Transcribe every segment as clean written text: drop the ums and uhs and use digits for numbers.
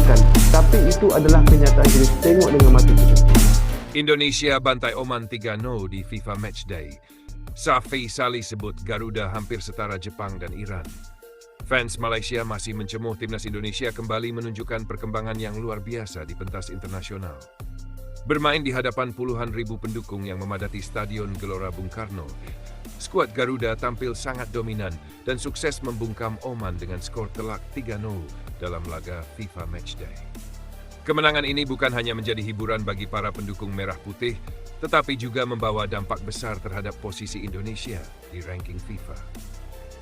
menyenangkan, tapi itu adalah kenyataan. Jadi tengok dengan mata tujuh. Indonesia bantai Oman 3-0 di FIFA Matchday. Safi Salih sebut Garuda hampir setara Jepang dan Iran. Fans Malaysia masih mencemuh timnas Indonesia kembali menunjukkan perkembangan yang luar biasa di pentas internasional. Bermain di hadapan puluhan ribu pendukung yang memadati Stadion Gelora Bung Karno, skuad Garuda tampil sangat dominan dan sukses membungkam Oman dengan skor telak 3-0 dalam laga FIFA Matchday. Kemenangan ini bukan hanya menjadi hiburan bagi para pendukung merah putih, tetapi juga membawa dampak besar terhadap posisi Indonesia di ranking FIFA.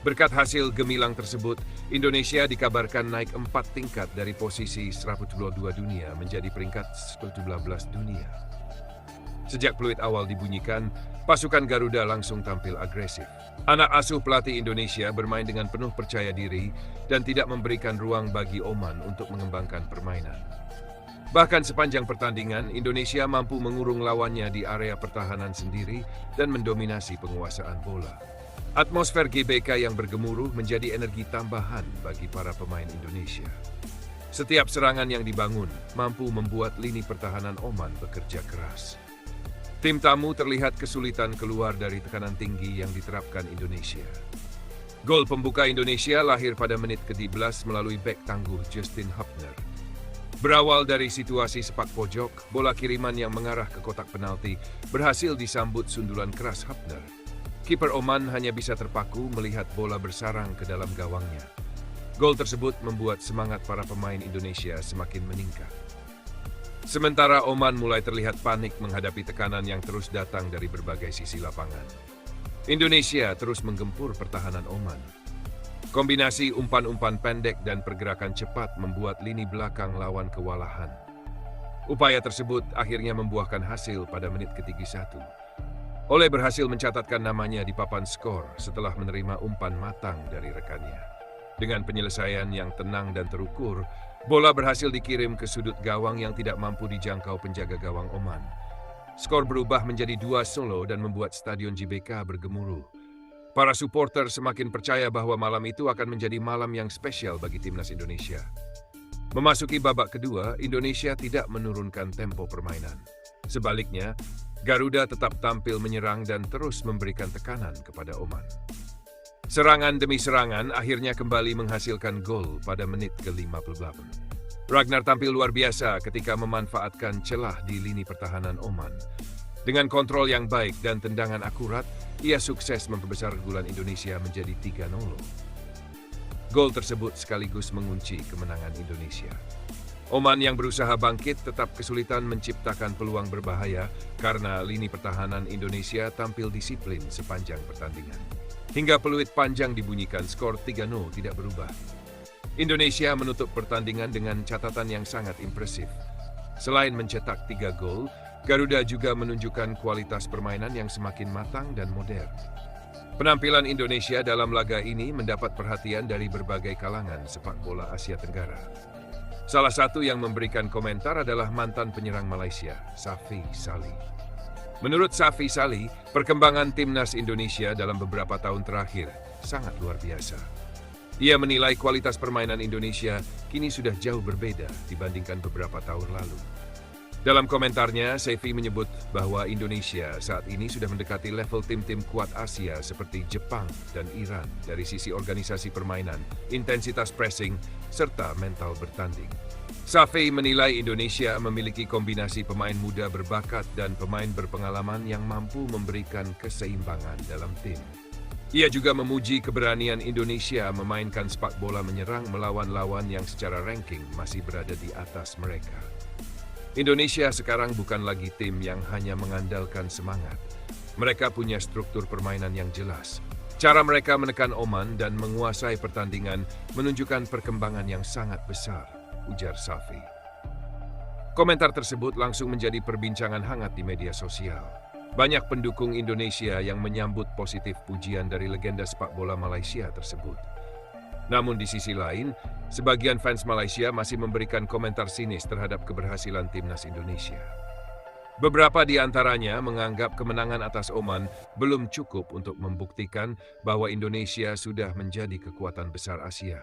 Berkat hasil gemilang tersebut, Indonesia dikabarkan naik 4 tingkat dari posisi 122 dunia menjadi peringkat 17 dunia. Sejak peluit awal dibunyikan, pasukan Garuda langsung tampil agresif. Anak asuh pelatih Indonesia bermain dengan penuh percaya diri dan tidak memberikan ruang bagi Oman untuk mengembangkan permainan. Bahkan sepanjang pertandingan, Indonesia mampu mengurung lawannya di area pertahanan sendiri dan mendominasi penguasaan bola. Atmosfer GBK yang bergemuruh menjadi energi tambahan bagi para pemain Indonesia. Setiap serangan yang dibangun mampu membuat lini pertahanan Oman bekerja keras. Tim tamu terlihat kesulitan keluar dari tekanan tinggi yang diterapkan Indonesia. Gol pembuka Indonesia lahir pada menit ke-11 melalui bek tangguh Justin Hubner. Berawal dari situasi sepak pojok, bola kiriman yang mengarah ke kotak penalti berhasil disambut sundulan keras Hubner. Kiper Oman hanya bisa terpaku melihat bola bersarang ke dalam gawangnya. Gol tersebut membuat semangat para pemain Indonesia semakin meningkat. Sementara Oman mulai terlihat panik menghadapi tekanan yang terus datang dari berbagai sisi lapangan. Indonesia terus menggempur pertahanan Oman. Kombinasi umpan-umpan pendek dan pergerakan cepat membuat lini belakang lawan kewalahan. Upaya tersebut akhirnya membuahkan hasil pada menit ke-31. Ole berhasil mencatatkan namanya di papan skor setelah menerima umpan matang dari rekannya. Dengan penyelesaian yang tenang dan terukur, bola berhasil dikirim ke sudut gawang yang tidak mampu dijangkau penjaga gawang Oman. Skor berubah menjadi 2-0 dan membuat Stadion GBK bergemuruh. Para supporter semakin percaya bahwa malam itu akan menjadi malam yang spesial bagi timnas Indonesia. Memasuki babak kedua, Indonesia tidak menurunkan tempo permainan. Sebaliknya, Garuda tetap tampil menyerang dan terus memberikan tekanan kepada Oman. Serangan demi serangan akhirnya kembali menghasilkan gol pada menit ke-58. Ragnar tampil luar biasa ketika memanfaatkan celah di lini pertahanan Oman. Dengan kontrol yang baik dan tendangan akurat, ia sukses memperbesar keunggulan Indonesia menjadi 3-0. Gol tersebut sekaligus mengunci kemenangan Indonesia. Oman yang berusaha bangkit tetap kesulitan menciptakan peluang berbahaya karena lini pertahanan Indonesia tampil disiplin sepanjang pertandingan. Hingga peluit panjang dibunyikan, skor 3-0 tidak berubah. Indonesia menutup pertandingan dengan catatan yang sangat impresif. Selain mencetak 3 gol, Garuda juga menunjukkan kualitas permainan yang semakin matang dan modern. Penampilan Indonesia dalam laga ini mendapat perhatian dari berbagai kalangan sepak bola Asia Tenggara. Salah satu yang memberikan komentar adalah mantan penyerang Malaysia, Safi Salih. Menurut Safi Salih, perkembangan timnas Indonesia dalam beberapa tahun terakhir sangat luar biasa. Ia menilai kualitas permainan Indonesia kini sudah jauh berbeda dibandingkan beberapa tahun lalu. Dalam komentarnya, Safi menyebut bahwa Indonesia saat ini sudah mendekati level tim-tim kuat Asia seperti Jepang dan Iran dari sisi organisasi permainan, intensitas pressing, serta mental bertanding. Safi menilai Indonesia memiliki kombinasi pemain muda berbakat dan pemain berpengalaman yang mampu memberikan keseimbangan dalam tim. Ia juga memuji keberanian Indonesia memainkan sepak bola menyerang melawan lawan yang secara ranking masih berada di atas mereka. Indonesia sekarang bukan lagi tim yang hanya mengandalkan semangat. Mereka punya struktur permainan yang jelas. Cara mereka menekan Oman dan menguasai pertandingan menunjukkan perkembangan yang sangat besar, ujar Safi. Komentar tersebut langsung menjadi perbincangan hangat di media sosial. Banyak pendukung Indonesia yang menyambut positif pujian dari legenda sepak bola Malaysia tersebut. Namun di sisi lain, sebagian fans Malaysia masih memberikan komentar sinis terhadap keberhasilan timnas Indonesia. Beberapa di antaranya menganggap kemenangan atas Oman belum cukup untuk membuktikan bahwa Indonesia sudah menjadi kekuatan besar Asia.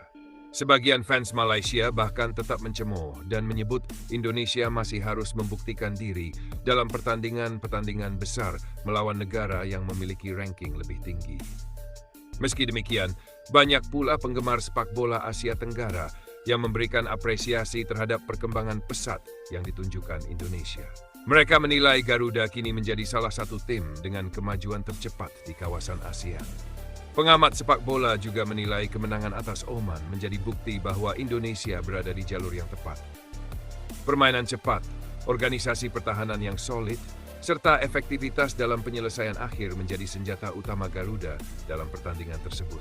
Sebagian fans Malaysia bahkan tetap mencemooh dan menyebut Indonesia masih harus membuktikan diri dalam pertandingan-pertandingan besar melawan negara yang memiliki ranking lebih tinggi. Meski demikian, banyak pula penggemar sepak bola Asia Tenggara yang memberikan apresiasi terhadap perkembangan pesat yang ditunjukkan Indonesia. Mereka menilai Garuda kini menjadi salah satu tim dengan kemajuan tercepat di kawasan ASEAN. Pengamat sepak bola juga menilai kemenangan atas Oman menjadi bukti bahwa Indonesia berada di jalur yang tepat. Permainan cepat, organisasi pertahanan yang solid, serta efektivitas dalam penyelesaian akhir menjadi senjata utama Garuda dalam pertandingan tersebut.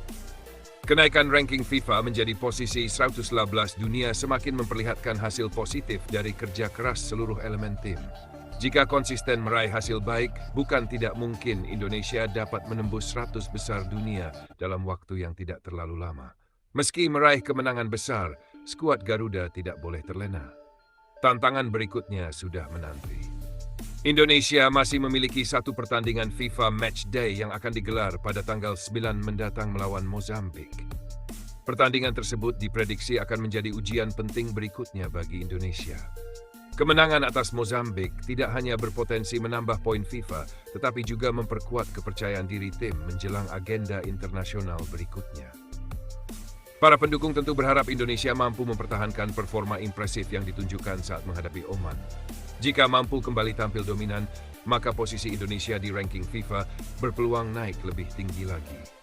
Kenaikan ranking FIFA menjadi posisi 111 dunia semakin memperlihatkan hasil positif dari kerja keras seluruh elemen tim. Jika konsisten meraih hasil baik, bukan tidak mungkin Indonesia dapat menembus 100 besar dunia dalam waktu yang tidak terlalu lama. Meski meraih kemenangan besar, skuad Garuda tidak boleh terlena. Tantangan berikutnya sudah menanti. Indonesia masih memiliki satu pertandingan FIFA Match Day yang akan digelar pada tanggal 9 mendatang melawan Mozambik. Pertandingan tersebut diprediksi akan menjadi ujian penting berikutnya bagi Indonesia. Kemenangan atas Mozambik tidak hanya berpotensi menambah poin FIFA, tetapi juga memperkuat kepercayaan diri tim menjelang agenda internasional berikutnya. Para pendukung tentu berharap Indonesia mampu mempertahankan performa impresif yang ditunjukkan saat menghadapi Oman. Jika mampu kembali tampil dominan, maka posisi Indonesia di ranking FIFA berpeluang naik lebih tinggi lagi.